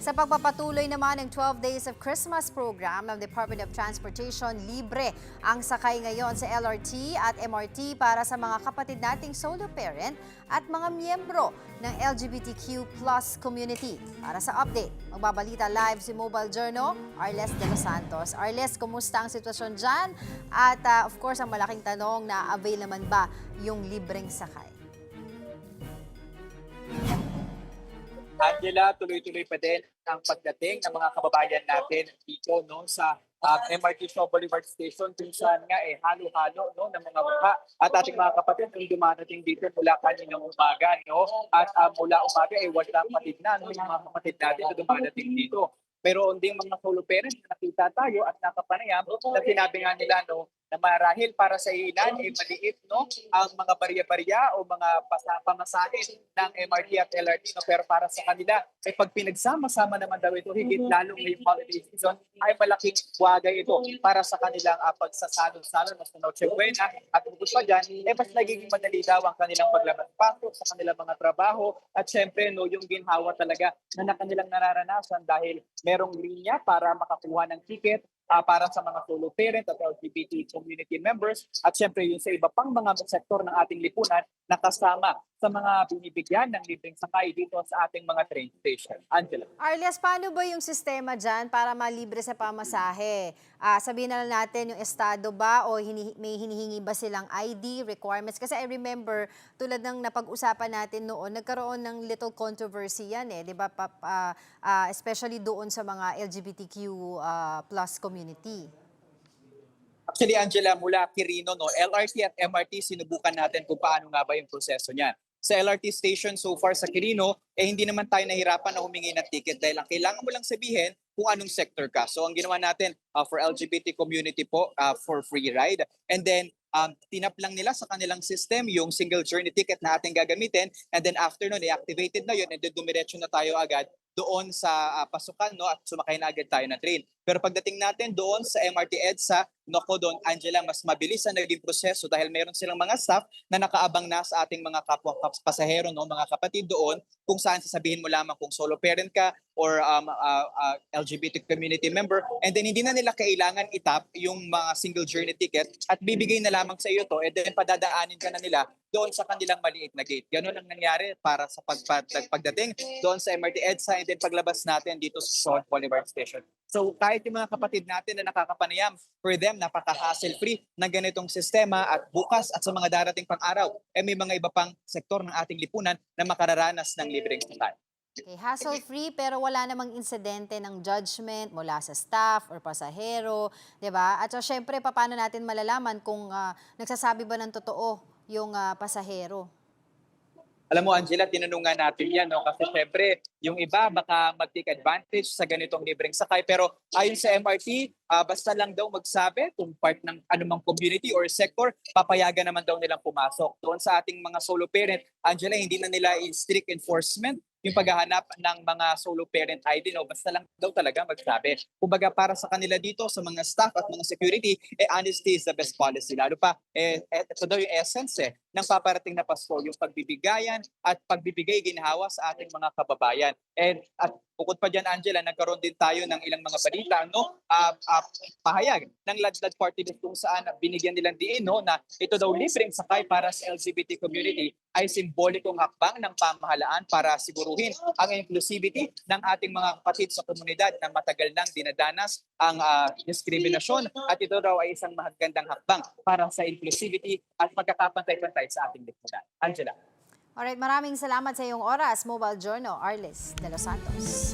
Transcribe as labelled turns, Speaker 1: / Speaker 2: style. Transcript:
Speaker 1: Sa pagpapatuloy naman ng 12 Days of Christmas program ng Department of Transportation, libre ang sakay ngayon sa LRT at MRT para sa mga kapatid nating solo parent at mga miyembro ng LGBTQ plus community. Para sa update, magbabalita live si Mobile Journal, Arles de los Santos. Arles, kumusta ang sitwasyon dyan? At of course, ang malaking tanong, na-avail naman ba yung libreng sakay?
Speaker 2: Angela, tuloy-tuloy pa din ang pagdating ng mga kababayan natin dito no sa MRT Shaw Boulevard Station kung saan nga halo-halo no ng mga mukha at ating mga kapatid yung dumarating dito mula kaninang umaga no at mula umaga walang patid na no yung mga kapatid natin na dumarating dito. Meron ding mga solo parents na nakita tayo at nakapanayam na sinabi nga nila no na marahil para sa ilan maliit no ang mga barya-barya o mga pamasahe ng MRT at LRT no pero para sa kanila pag pinagsama-sama naman daw ito higit lalo ngayong holiday season ay malaking wagay ito para sa kanilang pagsasalo-salo sa Noche Buena at bukod pa dyan mas nagiging madali daw ang kanilang paglabas-pasok sa kanilang mga trabaho at syempre no yung ginhawa talaga na kanilang nararanasan dahil merong linya para makakuha ng ticket para sa mga solo parent at LGBT community members at syempre yun sa iba pang mga sektor ng ating lipunan na kasama sa mga binibigyan ng libreng sakay dito sa ating mga train station. Angela.
Speaker 1: Arles, paano ba yung sistema dyan para malibre sa pamasahe? Sabihin na lang natin yung estado ba o may hinihingi ba silang ID requirements? Kasi I remember, tulad ng napag-usapan natin noon, nagkaroon ng little controversy yan di ba? Especially doon sa mga LGBTQ plus community.
Speaker 2: Actually, Angela, mula Quirino, no, LRT at MRT, sinubukan natin kung paano nga ba yung proseso niyan. Sa LRT station so far sa Quirino, hindi naman tayo nahirapan na humingi ng ticket dahil ang kailangan mo lang sabihin kung anong sector ka. So ang ginawa natin for LGBT community po, for free ride. And then, tinap lang nila sa kanilang system yung single journey ticket na ating gagamitin. And then after nun, i-activated na yun and then dumiretso na tayo agad doon sa pasukan no at sumakay na agad tayo ng train. Pero pagdating natin doon sa MRT EDSA, nako doon Angela, mas mabilis ang naging proseso dahil meron silang mga staff na nakaabang na sa ating mga kapwa pasahero no, mga kapatid doon kung saan sasabihin mo lamang kung solo parent ka or LGBT community member and then hindi na nila kailangan itap yung mga single journey ticket at bibigay na lamang sa iyo to and then padadaanin ka na nila doon sa kanilang maliit na gate. Ganun ang nangyari para sa pagdating doon sa MRT EDSA and then paglabas natin dito sa Shaw Boulevard Station. So kahit yung mga kapatid natin na nakakapanayam, for them, napaka-hassle-free ng ganitong sistema at bukas at sa mga darating pang araw, may mga iba pang sektor ng ating lipunan na makararanas ng libreng sakay.
Speaker 1: Okay, hassle-free pero wala namang insidente ng judgment mula sa staff or pasahero, 'di ba? At so, syempre, paano natin malalaman kung nagsasabi ba ng totoo yung pasahero?
Speaker 2: Alam mo, Angela, tinanungan natin yan, no? Kasi syempre, yung iba baka mag-take advantage sa ganitong libreng sakay. Pero ayon sa MRT, basta lang daw magsabi kung part ng anumang community or sector, papayagan naman daw nilang pumasok. Doon sa ating mga solo parent, Angela, hindi na nila strict enforcement yung paghahanap ng mga solo parent ID, no? Basta lang daw talaga magsabi. Kumbaga para sa kanila dito, sa mga staff at mga security, honesty is the best policy. Lalo pa, ito daw yung essence ng paparating na Pasko, yung pagbibigayan at pagbibigay ginhawa sa ating mga kababayan. At bukod pa dyan, Angela, nagkaroon din tayo ng ilang mga balita, no? Pahayag ng Ladlad Party List kung saan binigyan nilang diin, no? Na ito daw libreng sakay para sa LGBT community ay simbolikong hakbang ng pamahalaan para siguruhin ang inclusivity ng ating mga kapatid sa komunidad na matagal nang dinadanas ang diskriminasyon at ito daw ay isang magandang hakbang para sa inclusivity at pagkakapantay-pantay sa ating lipunan. Angela.
Speaker 1: Alright, maraming salamat sa iyong oras, Mobile Journal, Arles de los Santos.